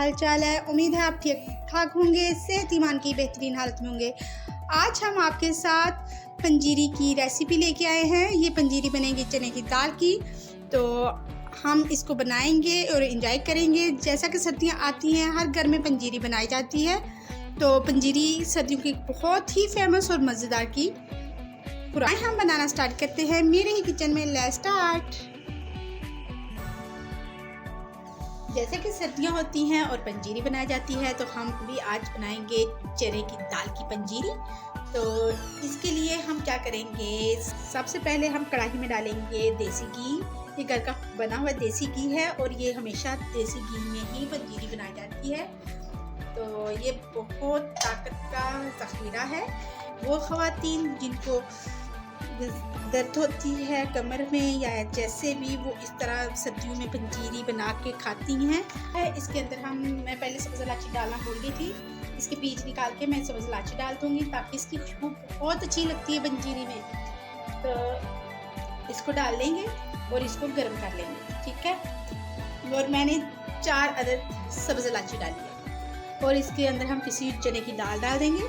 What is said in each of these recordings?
हाल चाल है। उम्मीद है आप ठीक ठाक होंगे, सेहतमान की बेहतरीन हालत में होंगे। आज हम आपके साथ पंजीरी की रेसिपी लेके आए हैं। ये पंजीरी बनेगी चने की दाल की, तो हम इसको बनाएंगे और एंजॉय करेंगे। जैसा कि सर्दियाँ आती हैं, हर घर में पंजीरी बनाई जाती है, तो पंजीरी सर्दियों की बहुत ही फेमस और मज़ेदार की पुराने हम बनाना स्टार्ट करते हैं मेरे ही किचन में। Let's start. जैसे कि सर्दियाँ होती हैं और पंजीरी बनाई जाती है, तो हम भी आज बनाएंगे चने की दाल की पंजीरी। तो इसके लिए हम क्या करेंगे, सबसे पहले हम कढ़ाई में डालेंगे देसी घी। ये घर का बना हुआ देसी घी है और ये हमेशा देसी घी में ही पंजीरी बनाई जाती है। तो ये बहुत ताकत का ज़ख़ीरा है। वो ख़वातीन जिनको दर्द होती है कमर में या जैसे भी, वो इस तरह सर्दियों में पंजीरी बना के खाती हैं। इसके अंदर मैं पहले सब्ज़ इलायची डालना भूल गई थी। इसके बीज निकाल के मैं सब्ज़ इलायची डाल दूँगी ताकि इसकी खुशबू बहुत अच्छी लगती है पंजीरी में। तो इसको डाल लेंगे और इसको गर्म कर लेंगे, ठीक है। और मैंने 4 अदद सब्ज़ इलायची डाली है और इसके अंदर हम पिसी चने की दाल डाल देंगे।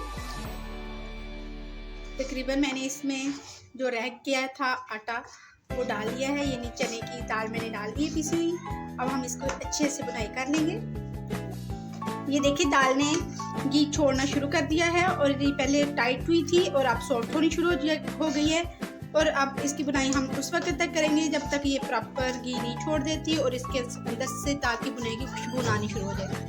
तकरीबन मैंने इसमें जो रह गया था आटा वो डाल लिया है। यानी चने की दाल मैंने डाल दी है पिसी हुई। अब हम इसको अच्छे से बुनाई कर लेंगे। ये देखिए दाल ने घी छोड़ना शुरू कर दिया है और ये पहले टाइट हुई थी और अब सॉफ्ट होनी शुरू हो गई है। और अब इसकी बुनाई हम उस वक्त तक करेंगे जब तक ये प्रॉपर घी नहीं छोड़ देती और इसके अंदर से दाल की बुनाई की खुशबू आनी शुरू हो जाए।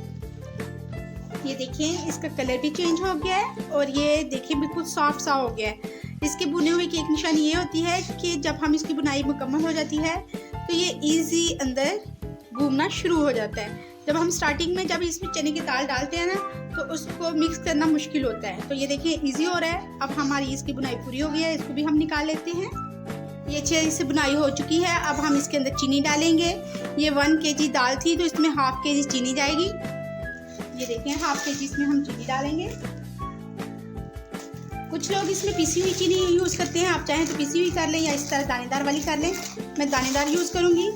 ये देखिए इसका कलर भी चेंज हो गया है और ये देखिए बिल्कुल सॉफ्ट सा हो गया है। इसके बुने हुए की एक निशानी ये होती है कि जब हम इसकी बुनाई मुकम्मल हो जाती है तो ये इजी अंदर घूमना शुरू हो जाता है। जब हम स्टार्टिंग में जब इसमें चने की दाल डालते हैं ना, तो उसको मिक्स करना मुश्किल होता है। तो ये देखिए इजी हो रहा है। अब हमारी इसकी बुनाई पूरी हो गई है, इसको भी हम निकाल लेते हैं। ये अच्छे से बुनाई हो चुकी है। अब हम इसके अंदर चीनी डालेंगे। ये 1 kg दाल थी तो इसमें ½ kg चीनी जाएगी। ये देखिए ½ kg इसमें हम चीनी डालेंगे। कुछ लोग इसमें पिसी हुई चीनी यूज़ करते हैं, आप चाहें तो पिसी हुई कर लें या इस तरह दानेदार वाली कर लें। मैं दानेदार यूज़ करूँगी।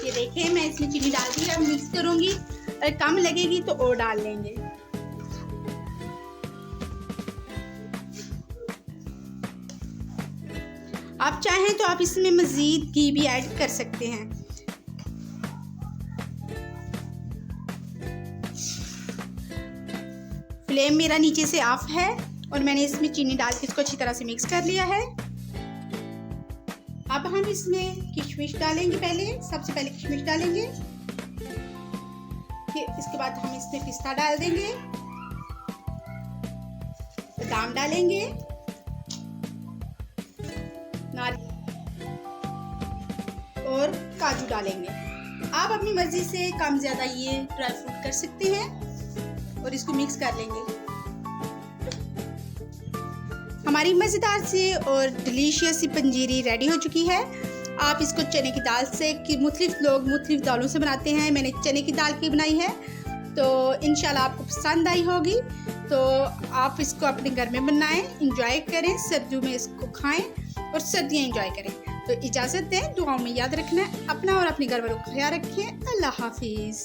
ये देखिए मैं इसमें चीनी डाल दी है, मिक्स करूँगी। अगर कम लगेगी तो और डाल लेंगे। आप चाहें तो आप इसमें मज़ीद घी भी ऐड कर सकते हैं। फ्लेम मेरा नीचे से ऑफ है और मैंने इसमें चीनी डाल के इसको अच्छी तरह से मिक्स कर लिया है। अब हम इसमें किशमिश डालेंगे। सबसे पहले किशमिश डालेंगे, फिर इसके बाद हम इसमें पिस्ता डाल देंगे, बादाम डालेंगे, नारियल और काजू डालेंगे। आप अपनी मर्जी से कम ज़्यादा ये ड्राई फ्रूट कर सकते हैं और इसको मिक्स कर लेंगे। हमारी मज़ेदार सी और डिलीशियस सी पंजीरी रेडी हो चुकी है। आप इसको चने की दाल से, कि मुख्तलिफ लोग मुख्तलिफ दालों से बनाते हैं, मैंने चने की दाल की बनाई है। तो इंशाल्लाह आपको पसंद आई होगी। तो आप इसको अपने घर में बनाएं, इंजॉय करें, सर्दियों में इसको खाएं और सर्दियाँ इंजॉय करें। तो इजाज़त दें, दुआओं में याद रखना, अपना और अपने घर वालों का ख्याल रखें। अल्लाह हाफिज़।